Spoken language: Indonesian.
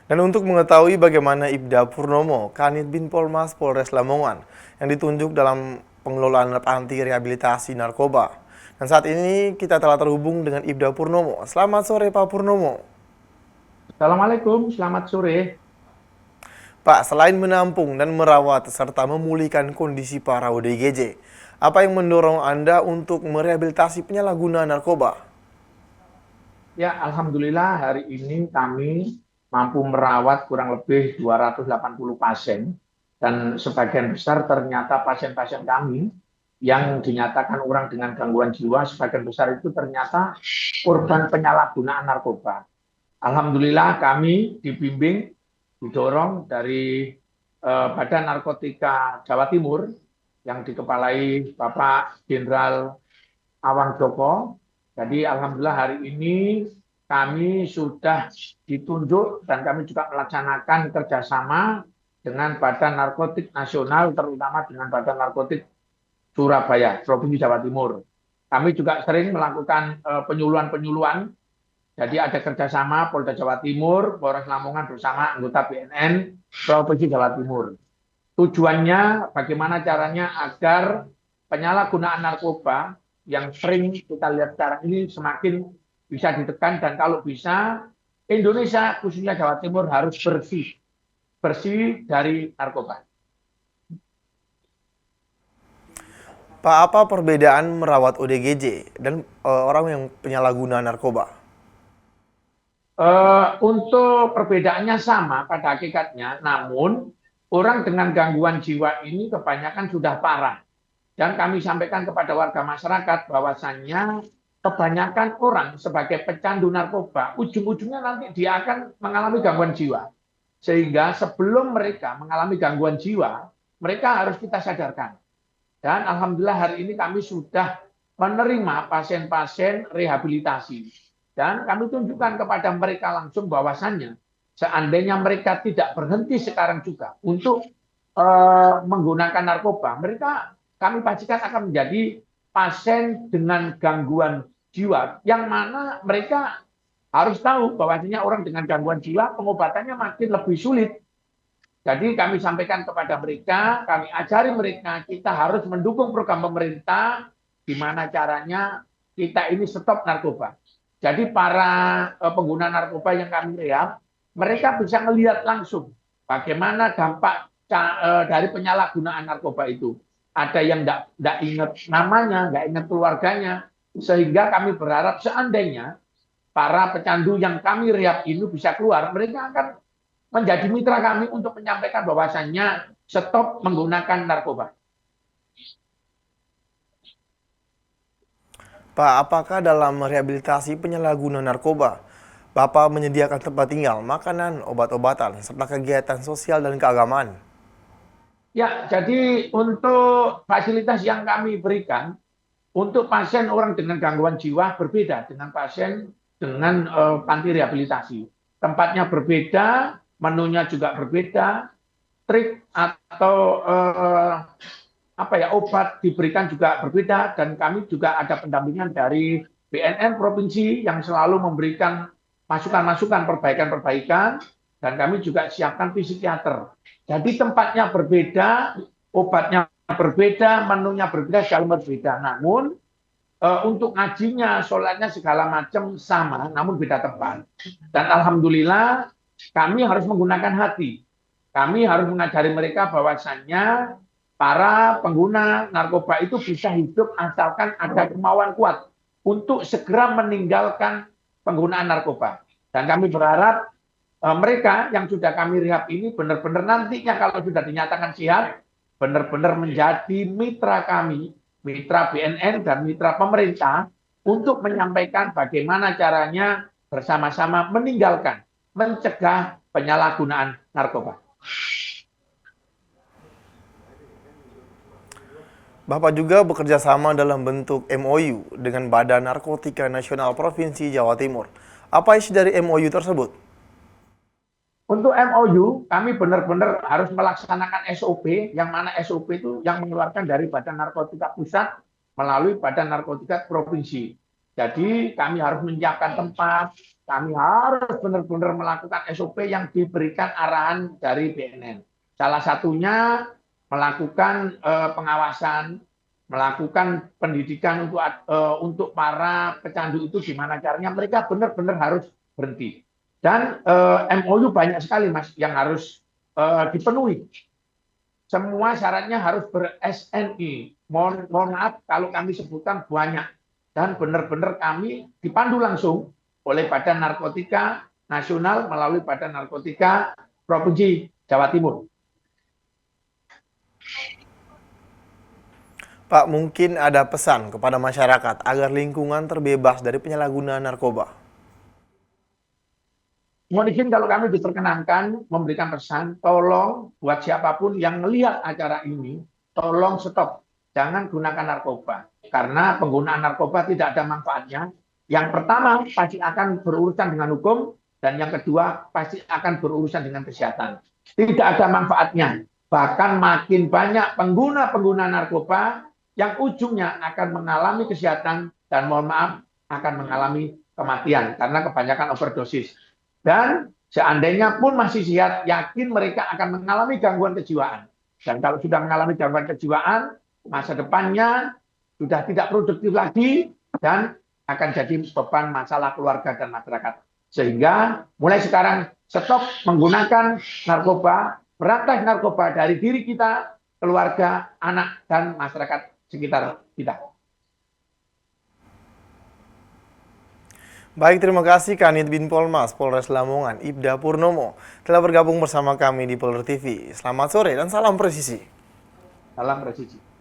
Dan untuk mengetahui bagaimana Ibda Purnomo, Kanit Binpolmas Polres Lamongan, yang ditunjuk dalam pengelolaan panti rehabilitasi narkoba. Dan saat ini kita telah terhubung dengan Ibda Purnomo. Selamat sore Pak Purnomo. Assalamualaikum, selamat sore. Pak, selain menampung dan merawat serta memulihkan kondisi para ODGJ, apa yang mendorong Anda untuk merehabilitasi penyalahguna narkoba? Ya, Alhamdulillah hari ini kami mampu merawat kurang lebih 280 pasien dan sebagian besar ternyata pasien-pasien kami yang dinyatakan orang dengan gangguan jiwa, sebagian besar itu ternyata korban penyalahgunaan narkoba. Alhamdulillah kami dibimbing, didorong dari Badan Narkotika Jawa Timur yang dikepalai Bapak Jenderal Awang Joko. Jadi alhamdulillah hari ini kami sudah ditunjuk dan kami juga melaksanakan kerjasama dengan Badan Narkotik Nasional, terutama dengan Badan Narkotik Surabaya, Provinsi Jawa Timur. Kami juga sering melakukan penyuluhan-penyuluhan. Jadi ada kerjasama Polda Jawa Timur, Polres Lamongan bersama anggota BNN Provinsi Jawa Timur. Tujuannya bagaimana caranya agar penyalahgunaan narkoba yang sering kita lihat sekarang ini semakin bisa ditekan dan kalau bisa Indonesia khususnya Jawa Timur harus bersih dari narkoba. Pak, apa perbedaan merawat ODGJ dan orang yang penyalahguna narkoba? Untuk perbedaannya sama pada hakikatnya, namun orang dengan gangguan jiwa ini kebanyakan sudah parah. Dan kami sampaikan kepada warga masyarakat bahwasannya kebanyakan orang sebagai pecandu narkoba, ujung-ujungnya nanti dia akan mengalami gangguan jiwa. Sehingga sebelum mereka mengalami gangguan jiwa, mereka harus kita sadarkan. Dan alhamdulillah hari ini kami sudah menerima pasien-pasien rehabilitasi. Dan kami tunjukkan kepada mereka langsung bahwasannya seandainya mereka tidak berhenti sekarang juga untuk menggunakan narkoba, mereka kami pastikan akan menjadi pasien dengan gangguan jiwa yang mana mereka harus tahu bahwasanya orang dengan gangguan jiwa pengobatannya makin lebih sulit. Jadi kami sampaikan kepada mereka, kami ajari mereka, kita harus mendukung program pemerintah, gimana caranya kita ini stop narkoba. Jadi para pengguna narkoba yang kami lihat, mereka bisa melihat langsung bagaimana dampak dari penyalahgunaan narkoba itu. Ada yang tidak ingat namanya, nggak ingat keluarganya, sehingga kami berharap seandainya para pecandu yang kami rehab ini bisa keluar, mereka akan menjadi mitra kami untuk menyampaikan bahwasannya stop menggunakan narkoba. Pak, apakah dalam rehabilitasi penyalahguna narkoba, Bapak menyediakan tempat tinggal, makanan, obat-obatan, serta kegiatan sosial dan keagamaan? Ya, jadi untuk fasilitas yang kami berikan untuk pasien orang dengan gangguan jiwa berbeda dengan pasien dengan panti rehabilitasi. Tempatnya berbeda, menunya juga berbeda, trik atau obat diberikan juga berbeda dan kami juga ada pendampingan dari BNN provinsi yang selalu memberikan masukan-masukan perbaikan-perbaikan dan kami juga siapkan psikiater. Jadi tempatnya berbeda, obatnya berbeda, menunya berbeda, segala berbeda. Namun untuk ngajinya, sholatnya segala macam sama, namun beda tempat. Dan alhamdulillah kami harus menggunakan hati. Kami harus mengajari mereka bahwasannya para pengguna narkoba itu bisa hidup asalkan ada kemauan kuat untuk segera meninggalkan penggunaan narkoba. Dan kami berharap mereka yang sudah kami rehab ini benar-benar nantinya kalau sudah dinyatakan sehat, benar-benar menjadi mitra kami, mitra BNN dan mitra pemerintah untuk menyampaikan bagaimana caranya bersama-sama meninggalkan, mencegah penyalahgunaan narkoba. Bapak juga bekerja sama dalam bentuk MOU dengan Badan Narkotika Nasional Provinsi Jawa Timur. Apa isi dari MOU tersebut? Untuk MOU, kami benar-benar harus melaksanakan SOP, yang mana SOP itu yang mengeluarkan dari Badan Narkotika Pusat melalui Badan Narkotika Provinsi. Jadi kami harus menyiapkan tempat, kami harus benar-benar melakukan SOP yang diberikan arahan dari BNN. Salah satunya melakukan pengawasan, melakukan pendidikan untuk para pecandu itu gimana caranya mereka benar-benar harus berhenti. Dan MOU banyak sekali Mas yang harus dipenuhi. Semua syaratnya harus ber-SNI. Mohon maaf kalau kami sebutkan banyak. Dan benar-benar kami dipandu langsung oleh Badan Narkotika Nasional melalui Badan Narkotika Provinsi Jawa Timur. Pak, mungkin ada pesan kepada masyarakat agar lingkungan terbebas dari penyalahgunaan narkoba. Mohon izin kalau kami diperkenankan memberikan pesan, tolong buat siapapun yang melihat acara ini, tolong stop. Jangan gunakan narkoba. Karena penggunaan narkoba tidak ada manfaatnya. Yang pertama, pasti akan berurusan dengan hukum. Dan yang kedua, pasti akan berurusan dengan kesehatan. Tidak ada manfaatnya. Bahkan makin banyak pengguna-pengguna narkoba yang ujungnya akan mengalami kesehatan dan mohon maaf, akan mengalami kematian. Karena kebanyakan overdosis. Dan seandainya pun masih sehat, yakin mereka akan mengalami gangguan kejiwaan. Dan kalau sudah mengalami gangguan kejiwaan, masa depannya sudah tidak produktif lagi dan akan jadi beban masalah keluarga dan masyarakat. Sehingga mulai sekarang stop menggunakan narkoba, berantas narkoba dari diri kita, keluarga, anak, dan masyarakat sekitar kita. Baik, terima kasih Kanit Binpolmas Polres Lamongan, Ibda Purnomo, telah bergabung bersama kami di Poler TV. Selamat sore dan salam presisi. Salam presisi.